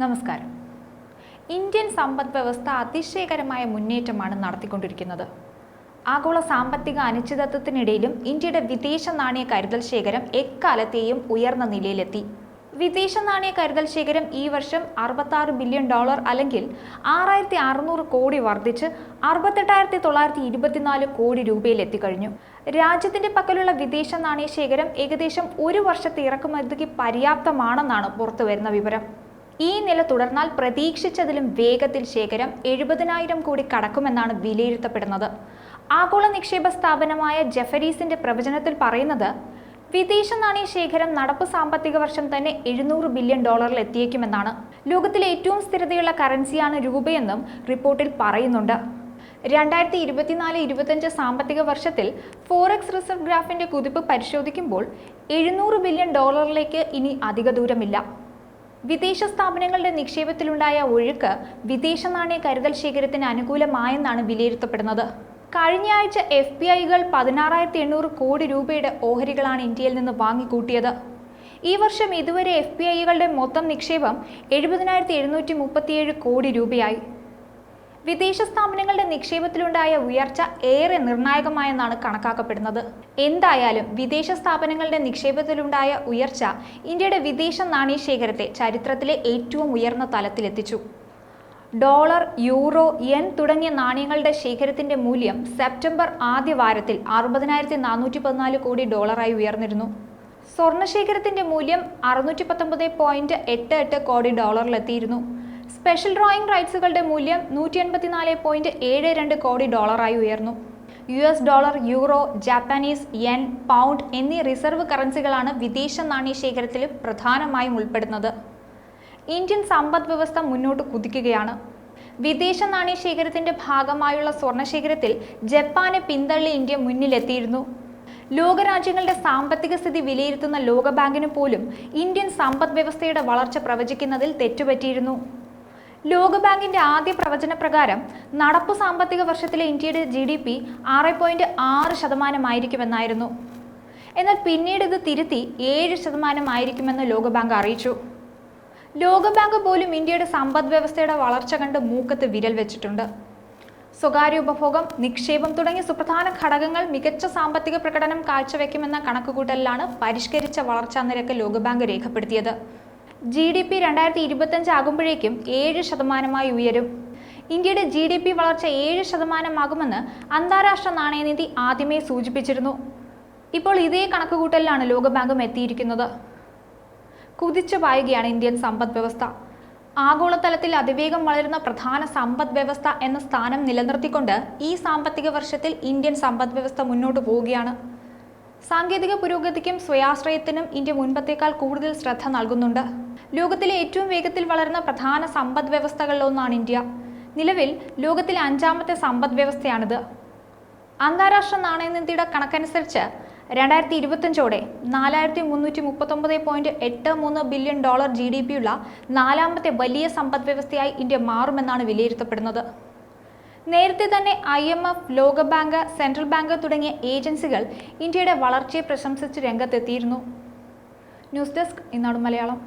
നമസ്കാരം. ഇന്ത്യൻ സമ്പദ് വ്യവസ്ഥ അതിശയകരമായ മുന്നേറ്റമാണ് നടത്തിക്കൊണ്ടിരിക്കുന്നത്. ആഗോള സാമ്പത്തിക അനിശ്ചിതത്വത്തിനിടയിലും ഇന്ത്യയുടെ വിദേശ നാണയ കരുതൽ ശേഖരം എക്കാലത്തെയും ഉയർന്ന നിലയിലെത്തി. വിദേശ നാണയ കരുതൽ ശേഖരം ഈ വർഷം $66 ബില്യൺ അല്ലെങ്കിൽ 6600 കോടി വർദ്ധിച്ച് 68,924 കോടി രൂപയിലെത്തിക്കഴിഞ്ഞു. രാജ്യത്തിന്റെ പക്കലുള്ള വിദേശ നാണയ ശേഖരം ഏകദേശം ഒരു വർഷത്തെ ഇറക്കുമതിക്ക് പര്യാപ്തമാണെന്നാണ് പുറത്തുവരുന്ന വിവരം. ഈ നില തുടർന്നാൽ പ്രതീക്ഷിച്ചതിലും വേഗത്തിൽ ശേഖരം 70,000 കോടി കടക്കുമെന്നാണ് വിലയിരുത്തപ്പെടുന്നത്. ആഗോള നിക്ഷേപ സ്ഥാപനമായ ജെഫരീസിന്റെ പ്രവചനത്തിൽ പറയുന്നത് വിദേശ നാണയ ശേഖരം നടപ്പ് സാമ്പത്തിക വർഷം തന്നെ $700 ബില്യൺ എത്തിയേക്കുമെന്നാണ്. ലോകത്തിലെ ഏറ്റവും സ്ഥിരതയുള്ള കറൻസിയാണ് രൂപയെന്നും റിപ്പോർട്ടിൽ പറയുന്നുണ്ട്. 2024-25 സാമ്പത്തിക വർഷത്തിൽ ഫോറക്സ് റിസർവ് ഗ്രാഫിന്റെ കുതിപ്പ് പരിശോധിക്കുമ്പോൾ $700 ബില്യൺ ഇനി അധിക ദൂരമില്ല. വിദേശ സ്ഥാപനങ്ങളുടെ നിക്ഷേപത്തിലുണ്ടായ ഒഴുക്ക് വിദേശ നാണയ കരുതൽ ശേഖരത്തിന് അനുകൂലമായെന്നാണ് വിലയിരുത്തപ്പെടുന്നത്. കഴിഞ്ഞ ആഴ്ച FPIകൾ 16,800 കോടി രൂപയുടെ ഓഹരികളാണ് ഇന്ത്യയിൽ നിന്ന് വാങ്ങിക്കൂട്ടിയത്. ഈ വർഷം ഇതുവരെ FPIകളുടെ മൊത്തം നിക്ഷേപം 70,737 കോടി രൂപയായി. വിദേശ സ്ഥാപനങ്ങളുടെ നിക്ഷേപത്തിലുണ്ടായ ഉയർച്ച ഏറെ നിർണായകമായെന്നാണ് കണക്കാക്കപ്പെടുന്നത്. എന്തായാലും വിദേശ സ്ഥാപനങ്ങളുടെ നിക്ഷേപത്തിലുണ്ടായ ഉയർച്ച ഇന്ത്യയുടെ വിദേശ നാണയ ശേഖരത്തെ ചരിത്രത്തിലെ ഏറ്റവും ഉയർന്ന തലത്തിലെത്തിച്ചു. ഡോളർ, യൂറോ, യെൻ തുടങ്ങിയ നാണയങ്ങളുടെ ശേഖരത്തിന്റെ മൂല്യം സെപ്റ്റംബർ ആദ്യ വാരത്തിൽ $60,414 കോടി ഉയർന്നിരുന്നു. സ്വർണ്ണശേഖരത്തിന്റെ മൂല്യം $619.88 കോടി എത്തിയിരുന്നു. സ്പെഷ്യൽ ഡ്രോയിങ് റൈറ്റ്സുകളുടെ മൂല്യം $184.72 കോടി ഉയർന്നു. US dollar, euro, Japanese N, pound എന്നീ റിസർവ് കറൻസികളാണ് വിദേശ നാണയ ശേഖരത്തിൽ പ്രധാനമായും ഉൾപ്പെടുന്നത്. ഇന്ത്യൻ സമ്പദ് വ്യവസ്ഥ മുന്നോട്ട് കുതിക്കുകയാണ്. വിദേശ നാണയ ശേഖരത്തിന്റെ ഭാഗമായുള്ള സ്വർണ്ണശേഖരത്തിൽ ജപ്പാനെ പിന്തള്ളി ഇന്ത്യ മുന്നിലെത്തിയിരുന്നു. ലോകരാജ്യങ്ങളുടെ സാമ്പത്തിക സ്ഥിതി വിലയിരുത്തുന്ന ലോകബാങ്കിന് പോലും ഇന്ത്യൻ സമ്പദ് വ്യവസ്ഥയുടെ വളർച്ച പ്രവചിക്കുന്നതിൽ തെറ്റുപറ്റിയിരുന്നു. ലോകബാങ്കിന്റെ ആദ്യ പ്രവചന പ്രകാരം നടപ്പു സാമ്പത്തിക വർഷത്തിലെ ഇന്ത്യയുടെ GDP 6.6% എന്നാൽ പിന്നീട് ഇത് തിരുത്തി 7% ലോകബാങ്ക് അറിയിച്ചു. ലോകബാങ്ക് പോലും ഇന്ത്യയുടെ സമ്പദ് വ്യവസ്ഥയുടെ വളർച്ച കണ്ട് മൂക്കത്ത് വിരൽ വെച്ചിട്ടുണ്ട്. സ്വകാര്യ ഉപഭോഗം, നിക്ഷേപം തുടങ്ങിയ സുപ്രധാന ഘടകങ്ങൾ മികച്ച സാമ്പത്തിക പ്രകടനം കാഴ്ചവെക്കുമെന്ന കണക്കുകൂട്ടലിലാണ് പരിഷ്കരിച്ച വളർച്ചാ നിരക്ക് ലോകബാങ്ക് രേഖപ്പെടുത്തിയത്. GDP 2025 ആകുമ്പോഴേക്കും 7% ഉയരും. ഇന്ത്യയുടെ GDP വളർച്ച 7% അന്താരാഷ്ട്ര നാണയനിധി ആദ്യമേ സൂചിപ്പിച്ചിരുന്നു. ഇപ്പോൾ ഇതേ കണക്കുകൂട്ടലിലാണ് ലോകബാങ്കും എത്തിയിരിക്കുന്നത്. കുതിച്ചു പായുകയാണ് ഇന്ത്യൻ സമ്പദ് വ്യവസ്ഥ. ആഗോളതലത്തിൽ അതിവേഗം വളരുന്ന പ്രധാന സമ്പദ് വ്യവസ്ഥ എന്ന സ്ഥാനം നിലനിർത്തിക്കൊണ്ട് ഈ സാമ്പത്തിക വർഷത്തിൽ ഇന്ത്യൻ സമ്പദ് വ്യവസ്ഥ മുന്നോട്ട് പോവുകയാണ്. സാങ്കേതിക പുരോഗതിക്കും സ്വയാശ്രയത്തിനും ഇന്ത്യ മുൻപത്തേക്കാൾ കൂടുതൽ ശ്രദ്ധ നൽകുന്നുണ്ട്. ലോകത്തിലെ ഏറ്റവും വേഗത്തിൽ വളരുന്ന പ്രധാന സമ്പദ് വ്യവസ്ഥകളിലൊന്നാണ് ഇന്ത്യ. നിലവിൽ ലോകത്തിലെ 5ാമത്തെ സമ്പദ് വ്യവസ്ഥയാണിത്. അന്താരാഷ്ട്ര നാണയനിധിയുടെ കണക്കനുസരിച്ച് 2025ഓടെ $4,339.83 ബില്യൺ GDP ഉള്ള 4ാമത്തെ വലിയ സമ്പദ് വ്യവസ്ഥയായി ഇന്ത്യ മാറുമെന്നാണ് വിലയിരുത്തപ്പെടുന്നത്. നേരത്തെ തന്നെ IMF, ലോകബാങ്ക്, സെൻട്രൽ ബാങ്ക് തുടങ്ങിയ ഏജൻസികൾ ഇന്ത്യയുടെ വളർച്ചയെ പ്രശംസിച്ച് രംഗത്തെത്തിയിരുന്നു. ന്യൂസ് ഡെസ്ക്, ഈനാട് മലയാളം.